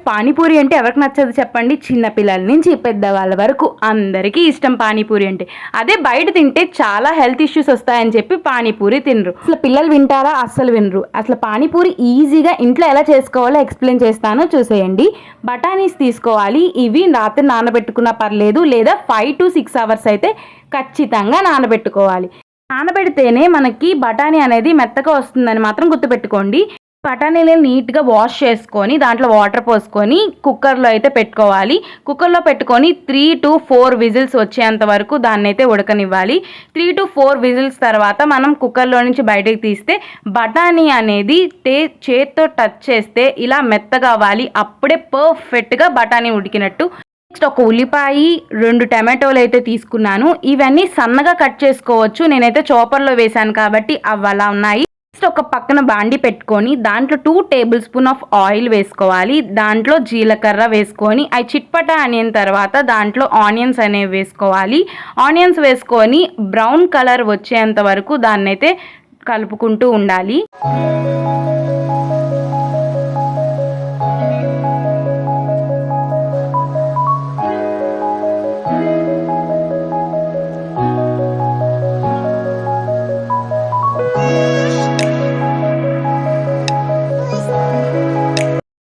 పానీపూరి అంటే ఎవరికి నచ్చదు చెప్పండి? చిన్నపిల్లల నుంచి పెద్దవాళ్ళ వరకు అందరికీ ఇష్టం పానీపూరి అంటే. అదే బయట తింటే చాలా హెల్త్ ఇష్యూస్ వస్తాయని చెప్పి పానీపూరి తినరు. అసలు పిల్లలు వింటారా? అస్సలు వినరు. అసలు పానీపూరి ఈజీగా ఇంట్లో ఎలా చేసుకోవాలో ఎక్స్ప్లెయిన్ చేస్తానో చూసేయండి. బఠానీస్ తీసుకోవాలి. ఇవి రాత్రి నానబెట్టుకున్నా పర్లేదు, లేదా 5 to 6 hours అయితే ఖచ్చితంగా నానబెట్టుకోవాలి. నానబెడితేనే మనకి బఠానీ అనేది మెత్తగా వస్తుందని మాత్రం గుర్తుపెట్టుకోండి. బఠానీలను నీట్గా వాష్ చేసుకొని దాంట్లో వాటర్ పోసుకొని కుక్కర్లో అయితే పెట్టుకోవాలి. కుక్కర్లో పెట్టుకొని 3 to 4 విజిల్స్ వచ్చేంత వరకు దాన్ని అయితే ఉడకనివ్వాలి. 3 to 4 విజిల్స్ తర్వాత మనం కుక్కర్లో నుంచి బయటకు తీస్తే బఠానీ అనేది చేత్తో టచ్ చేస్తే ఇలా మెత్తగా అవ్వాలి. అప్పుడే పర్ఫెక్ట్గా బఠానీ ఉడికినట్టు. నెక్స్ట్ ఒక ఉల్లిపాయ, 2 టమాటోలు అయితే తీసుకున్నాను. ఇవన్నీ సన్నగా కట్ చేసుకోవచ్చు. నేనైతే చాపర్లో వేశాను కాబట్టి అవి అలా ఉన్నాయి. నెక్స్ట్ ఒక పక్కన బాండి పెట్టుకొని దాంట్లో 2 tablespoons ఆఫ్ ఆయిల్ వేసుకోవాలి. దాంట్లో జీలకర్ర వేసుకొని అవి చిట్పట అనే తర్వాత దాంట్లో ఆనియన్స్ అనేవి వేసుకోవాలి. ఆనియన్స్ వేసుకొని బ్రౌన్ కలర్ వచ్చేంత వరకు దాన్ని అయితే కలుపుకుంటూ ఉండాలి.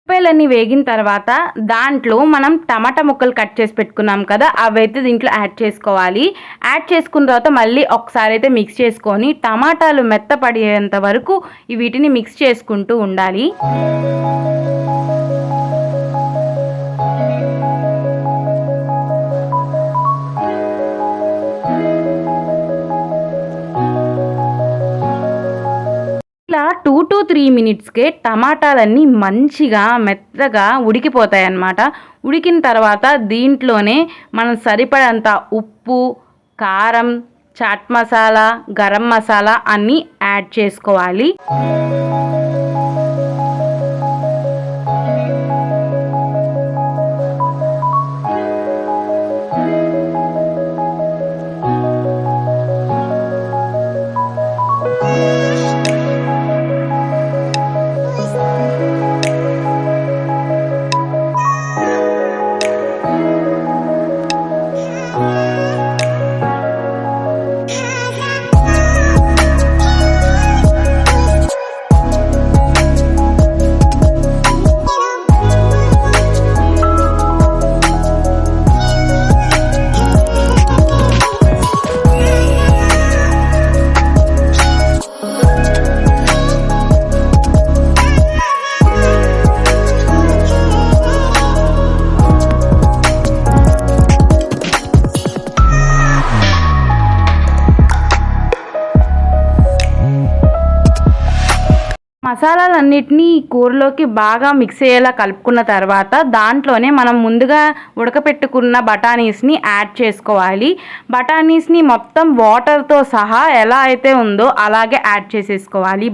ఉల్లిపాయలన్నీ వేగిన తర్వాత దాంట్లో మనం టమాటా ముక్కలు కట్ చేసి పెట్టుకున్నాం కదా, అవైతే దీంట్లో యాడ్ చేసుకోవాలి. యాడ్ చేసుకున్న తర్వాత మళ్ళీ ఒకసారి అయితే మిక్స్ చేసుకొని టమాటాలు మెత్తపడేంత వరకు వీటిని మిక్స్ చేసుకుంటూ ఉండాలి. ఇలా 2 to 3 minutesకే టమాటాలన్నీ మంచిగా మెత్తగా ఉడికిపోతాయి అన్నమాట. ఉడికిన తర్వాత దీంట్లోనే మనం సరిపడంత ఉప్పు, కారం, చాట్ మసాలా, గరం మసాలా అన్నీ యాడ్ చేసుకోవాలి. మసాలాలన్నిటినీ కూరలోకి బాగా మిక్స్ అయ్యేలా కలుపుకున్న తర్వాత దాంట్లోనే మనం ముందుగా ఉడకపెట్టుకున్న బఠానీస్ని యాడ్ చేసుకోవాలి. బఠానీస్ని మొత్తం వాటర్తో సహా ఎలా అయితే ఉందో అలాగే యాడ్ చేసేసుకోవాలి.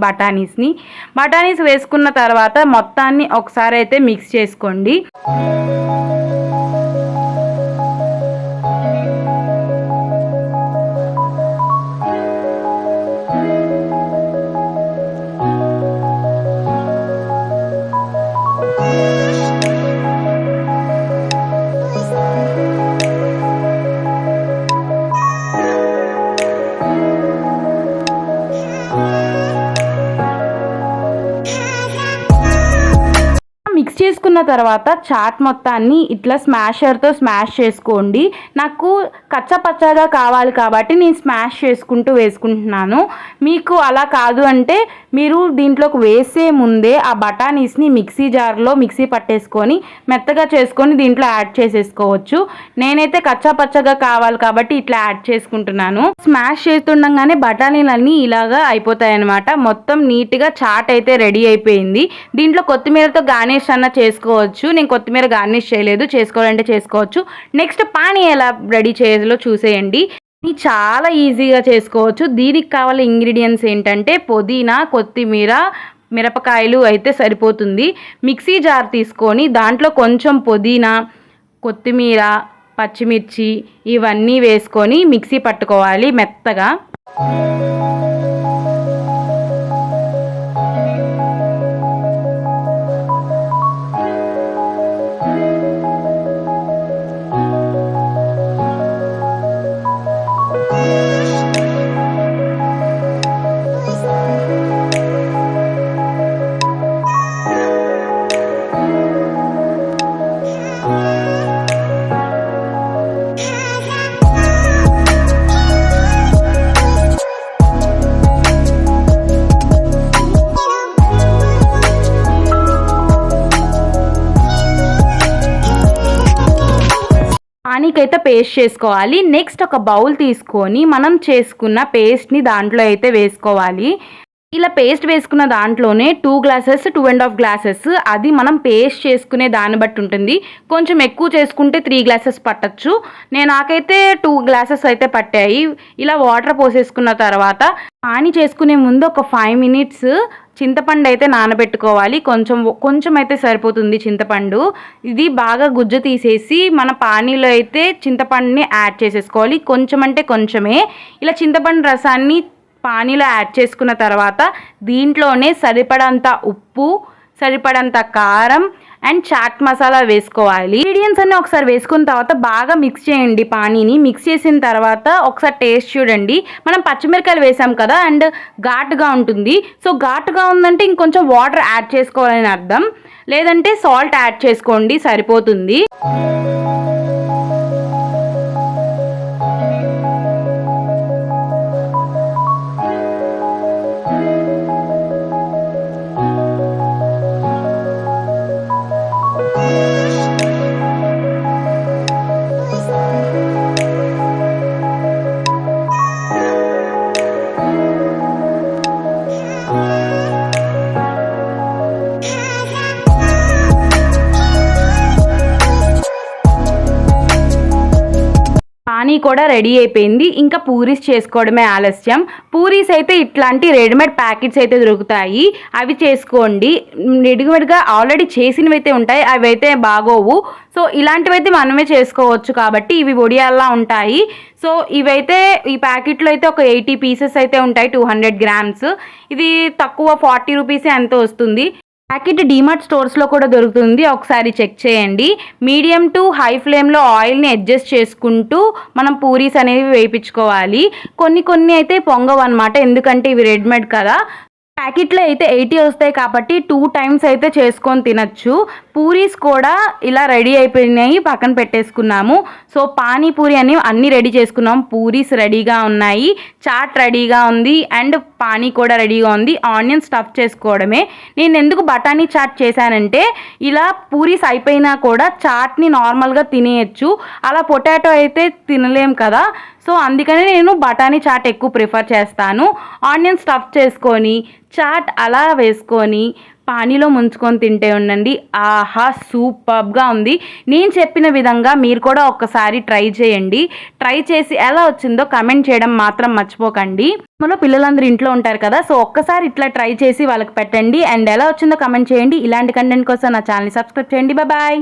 బఠానీస్ వేసుకున్న తర్వాత మొత్తాన్ని ఒకసారి అయితే మిక్స్ చేసుకోండి. మిక్స్ చేసుకున్న తర్వాత చాట్ మొత్తాన్ని ఇట్లా స్మాషర్తో స్మాష్ చేసుకోండి. నాకు కచ్చపచ్చగా కావాలి కాబట్టి నేను స్మాష్ చేసుకుంటూ వేసుకుంటున్నాను. మీకు అలా కాదు అంటే మీరు దీంట్లోకి వేసే ముందే ఆ బఠానీస్ని మిక్సీ జార్లో మిక్సీ పట్టేసుకొని మెత్తగా చేసుకొని దీంట్లో యాడ్ చేసేసుకోవచ్చు. నేనైతే కచ్చాపచ్చగా కావాలి కాబట్టి ఇట్లా యాడ్ చేసుకుంటున్నాను. స్మాష్ చేస్తుండగానే బఠానీలన్నీ ఇలాగా అయిపోతాయి అన్నమాట. మొత్తం నీట్గా చాట్ అయితే రెడీ అయిపోయింది. దీంట్లో కొత్తిమీరతో గార్నిష్ అన్న చేసుకోవచ్చు. నేను కొత్తిమీర గార్నిష్ చేయలేదు, చేసుకోవాలంటే చేసుకోవచ్చు. నెక్స్ట్ పానీ ఎలా రెడీ చేయాలో చూసేయండి. ఇది చాలా ఈజీగా చేసుకోవచ్చు. దీనికి కావాల్సిన ఇంగ్రీడియంట్స్ ఏంటంటే పుదీనా, కొత్తిమీర, మిరపకాయలు అయితే సరిపోతుంది. మిక్సీ జార్ తీసుకొని దాంట్లో కొంచెం పుదీనా, కొత్తిమీర, పచ్చిమిర్చి ఇవన్నీ వేసుకొని మిక్సీ పట్టుకోవాలి మెత్తగా. పానీకైతే పేస్ట్ చేసుకోవాలి. నెక్స్ట్ ఒక బౌల్ తీసుకొని మనం చేసుకున్న పేస్ట్ని దాంట్లో అయితే వేసుకోవాలి. ఇలా పేస్ట్ వేసుకున్న దాంట్లోనే 2 గ్లాసెస్ 2.5 గ్లాసెస్ అది మనం పేస్ట్ చేసుకునే దాన్ని బట్టి ఉంటుంది. కొంచెం ఎక్కువ చేసుకుంటే 3 గ్లాసెస్ పట్టచ్చు. నాకైతే 2 గ్లాసెస్ అయితే పట్టాయి. ఇలా వాటర్ పోసేసుకున్న తర్వాత పానీ చేసుకునే ముందు ఒక 5 మినిట్స్ చింతపండు అయితే నానబెట్టుకోవాలి. కొంచెం అయితే సరిపోతుంది చింతపండు. ఇది బాగా గుజ్జు తీసేసి మన పానీలో అయితే చింతపండుని యాడ్ చేసేసుకోవాలి. కొంచెం అంటే కొంచెమే. ఇలా చింతపండు రసాన్ని పానీలో యాడ్ చేసుకున్న తర్వాత దీంట్లోనే సరిపడంత ఉప్పు, సరిపడంత కారం అండ్ చాట్ మసాలా వేసుకోవాలి. ఇంగ్రీడియంట్స్ అన్నీ ఒకసారి వేసుకున్న తర్వాత బాగా మిక్స్ చేయండి. పానీని మిక్స్ చేసిన తర్వాత ఒకసారి టేస్ట్ చూడండి. మనం పచ్చిమిరకాయలు వేసాం కదా అండ్ ఘాటుగా ఉంటుంది. సో ఘాటుగా ఉందంటే ఇంకొంచెం వాటర్ యాడ్ చేసుకోవాలని అర్థం. లేదంటే సాల్ట్ యాడ్ చేసుకోండి, సరిపోతుంది. పానీ కూడా రెడీ అయిపోయింది. ఇంకా పూరీస్ చేసుకోవడమే ఆలస్యం. పూరీస్ అయితే ఇట్లాంటి రెడీమేడ్ ప్యాకెట్స్ అయితే దొరుకుతాయి, అవి చేసుకోండి. రెడీమేడ్గా ఆల్రెడీ చేసినవి అయితే ఉంటాయి, అవి అయితే బాగోవు. సో ఇలాంటివి అయితే మనమే చేసుకోవచ్చు కాబట్టి ఇవి వడియాల్లా ఉంటాయి. సో ఇవైతే ఈ ప్యాకెట్లో అయితే ఒక 80 పీసెస్ అయితే ఉంటాయి, 200 గ్రామ్స్. ఇది తక్కువ 40 రూపీసే ఎంతో వస్తుంది. ప్యాకెట్ డీమార్ట్ స్టోర్స్లో కూడా దొరుకుతుంది, ఒకసారి చెక్ చేయండి. మీడియం టు హై ఫ్లేమ్లో ఆయిల్ని అడ్జస్ట్ చేసుకుంటూ మనం పూరీస్ అనేవి వేయించుకోవాలి. కొన్ని అయితే పొంగవు అనమాట, ఎందుకంటే ఇవి రెడీమేడ్ కదా. ప్యాకెట్లో అయితే 80 వస్తాయి కాబట్టి 2 టైమ్స్ అయితే చేసుకొని తినచ్చు. పూరీస్ కూడా ఇలా రెడీ అయిపోయినాయి, పక్కన పెట్టేసుకున్నాము. సో పానీపూరి అని అన్నీ రెడీ చేసుకున్నాం. పూరీస్ రెడీగా ఉన్నాయి, చాట్ రెడీగా ఉంది అండ్ పానీ కూడా రెడీగా ఉంది. ఆనియన్ స్టఫ్ చేసుకోవడమే. నేను ఎందుకు బఠానీ చాట్ చేశానంటే ఇలా పూరీస్ అయిపోయినా కూడా చాట్ని నార్మల్గా తినేయచ్చు, అలా పొటాటో అయితే తినలేం కదా. సో అందుకని నేను బఠానీ చాట్ ఎక్కువ ప్రిఫర్ చేస్తాను. ఆనియన్ స్టఫ్ చేసుకొని చాట్ అలా వేసుకొని పానీలో ముంచుకొని తింటే ఉండండి, ఆహా సూపర్గా ఉంది. నేను చెప్పిన విధంగా మీరు కూడా ఒక్కసారి ట్రై చేయండి. ట్రై చేసి ఎలా వచ్చిందో కమెంట్ చేయడం మాత్రం మర్చిపోకండి. మనలో పిల్లలందరూ ఇంట్లో ఉంటారు కదా, సో ఒక్కసారి ఇట్లా ట్రై చేసి వాళ్ళకి పెట్టండి అండ్ ఎలా వచ్చిందో కమెంట్ చేయండి. ఇలాంటి కంటెంట్ కోసం నా ఛానల్ని సబ్స్క్రైబ్ చేయండి. బాయ్.